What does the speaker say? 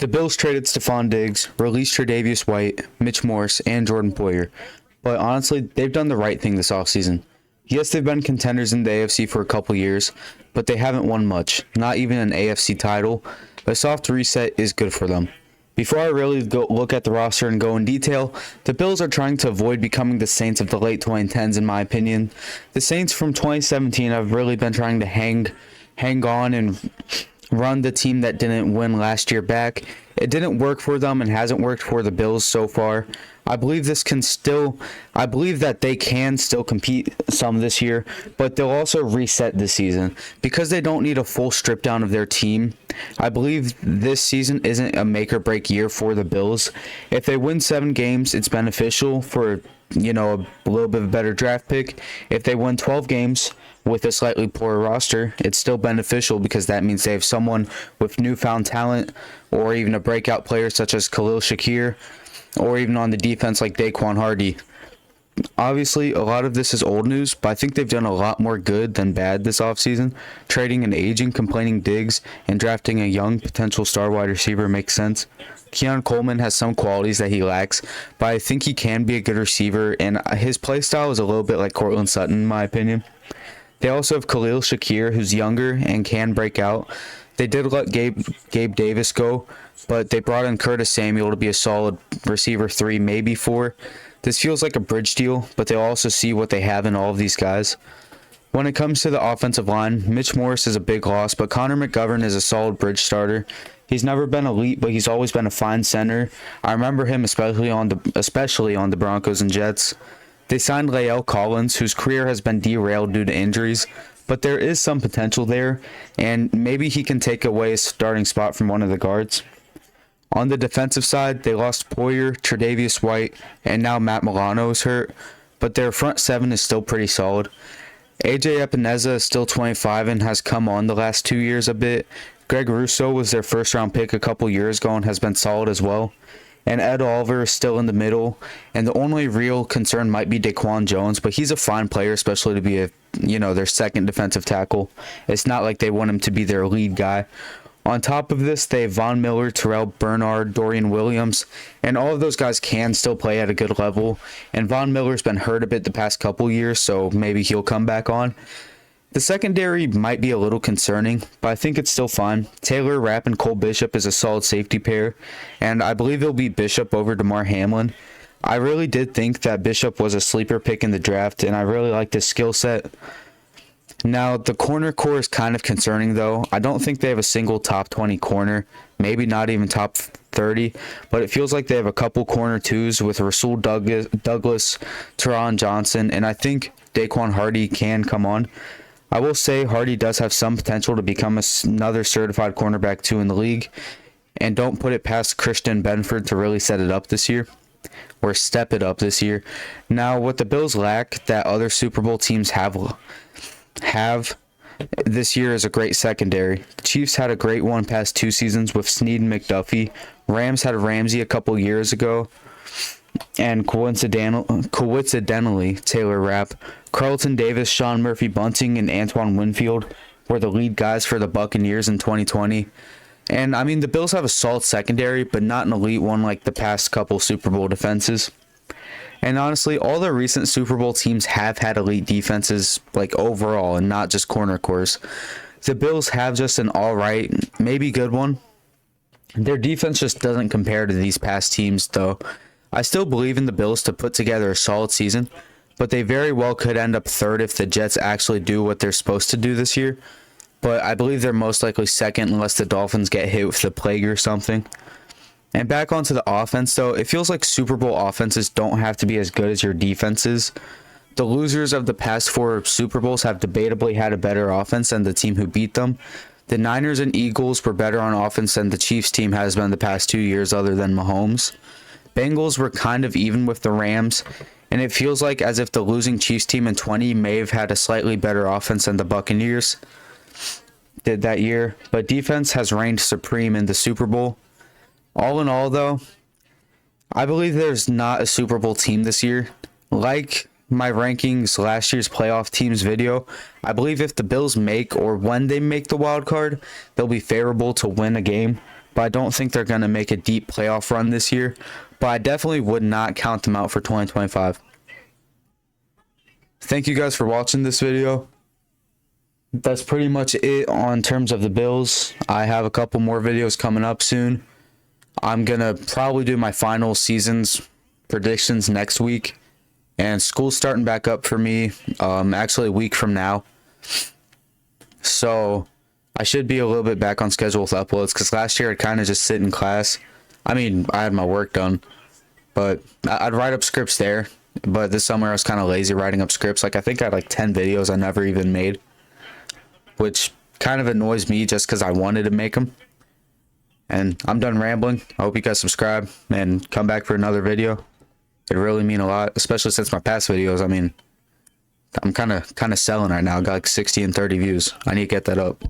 The Bills traded Stephon Diggs, released Tre'Davious White, Mitch Morse, and Jordan Poyer. But honestly, they've done the right thing this offseason. Yes, they've been contenders in the AFC for a couple years, but they haven't won much, not even an AFC title. A soft reset is good for them. Before I really look at the roster and go in detail, the Bills are trying to avoid becoming the Saints of the late 2010s, in my opinion. The Saints from 2017 have really been trying to hang on and run the team that didn't win last year back. It didn't work for them and hasn't worked for the Bills so far. I believe that they can still compete some this year, but they'll also reset this season because they don't need a full strip down of their team. I believe this season isn't a make or break year for the Bills. If they win 7 games, it's beneficial for, a little bit of a better draft pick. If they win 12 games with a slightly poorer roster, it's still beneficial because that means they have someone with newfound talent or even a breakout player such as Khalil Shakir, or even on the defense like Daquan Hardy. Obviously, a lot of this is old news, but I think they've done a lot more good than bad this offseason. Trading an aging, complaining Diggs and drafting a young potential star wide receiver makes sense. Keon Coleman has some qualities that he lacks, but I think he can be a good receiver, and his play style is a little bit like Cortland Sutton, in my opinion. They also have Khalil Shakir, who's younger and can break out. They did let Gabe Davis go, but they brought in Curtis Samuel to be a solid receiver 3, maybe 4. This feels like a bridge deal, but they'll also see what they have in all of these guys. When it comes to the offensive line, Mitch Morse is a big loss, but Connor McGovern is a solid bridge starter. He's never been elite, but he's always been a fine center. I remember him especially on the Broncos and Jets. They signed Lael Collins, whose career has been derailed due to injuries, but there is some potential there, and maybe he can take away a starting spot from one of the guards. On the defensive side, they lost Poyer, Tre'Davious White, and now Matt Milano is hurt, but their front 7 is still pretty solid. AJ Epineza is still 25 and has come on the last 2 years a bit. Greg Rousseau was their first round pick a couple years ago and has been solid as well. And Ed Oliver is still in the middle, and the only real concern might be Daquan Jones, but he's a fine player, especially to be their second defensive tackle. It's not like they want him to be their lead guy. On top of this, they have Von Miller, Terrell Bernard, Dorian Williams, and all of those guys can still play at a good level. And Von Miller's been hurt a bit the past couple years, so maybe he'll come back on. The secondary might be a little concerning, but I think it's still fine. Taylor Rapp and Cole Bishop is a solid safety pair, and I believe it'll be Bishop over DeMar Hamlin. I really did think that Bishop was a sleeper pick in the draft, and I really liked his skill set. Now, the corner core is kind of concerning, though. I don't think they have a single top 20 corner, maybe not even top 30, but it feels like they have a couple corner 2s with Rasul Douglas, Teron Johnson, and I think Daquan Hardy can come on. I will say Hardy does have some potential to become another certified cornerback 2 in the league, and don't put it past Christian Benford to really set it up this year, or step it up this year. Now, what the Bills lack that other Super Bowl teams have this year is a great secondary. The Chiefs had a great one past 2 seasons with Snead and McDuffie. Rams had Ramsey a couple years ago, and coincidentally, Taylor Rapp. Carlton Davis, Sean Murphy Bunting, and Antoine Winfield were the lead guys for the Buccaneers in 2020. And I mean, the Bills have a solid secondary, but not an elite one like the past couple Super Bowl defenses. And honestly, all the recent Super Bowl teams have had elite defenses, like overall, and not just corner cores. The Bills have just an alright, maybe good one. Their defense just doesn't compare to these past teams, though. I still believe in the Bills to put together a solid season, but they very well could end up 3rd if the Jets actually do what they're supposed to do this year. But I believe they're most likely 2nd unless the Dolphins get hit with the plague or something. And back onto the offense, though, it feels like Super Bowl offenses don't have to be as good as your defenses. The losers of the past 4 Super Bowls have debatably had a better offense than the team who beat them. The Niners and Eagles were better on offense than the Chiefs team has been the past 2 years other than Mahomes. Bengals were kind of even with the Rams, and it feels like as if the losing Chiefs team in 20 may have had a slightly better offense than the Buccaneers did that year, but defense has reigned supreme in the Super Bowl. All in all, though, I believe there's not a Super Bowl team this year. Like my rankings last year's playoff teams video, I believe if the Bills make or when they make the wild card, they'll be favorable to win a game. but I don't think they're going to make a deep playoff run this year. But I definitely would not count them out for 2025. Thank you guys for watching this video. That's pretty much it on terms of the Bills. I have a couple more videos coming up soon. I'm going to probably do my final season's predictions next week. And school's starting back up for me, actually a week from now. So I should be a little bit back on schedule with uploads, because last year I'd kind of just sit in class. I mean, I had my work done, but I'd write up scripts there. But this summer I was kind of lazy writing up scripts. Like, I think I had like 10 videos I never even made, which kind of annoys me just because I wanted to make them. And I'm done rambling. I hope you guys subscribe and come back for another video. It really mean a lot, especially since my past videos, I mean, I'm kind of selling right now. I got like 60 and 30 views. I need to get that up.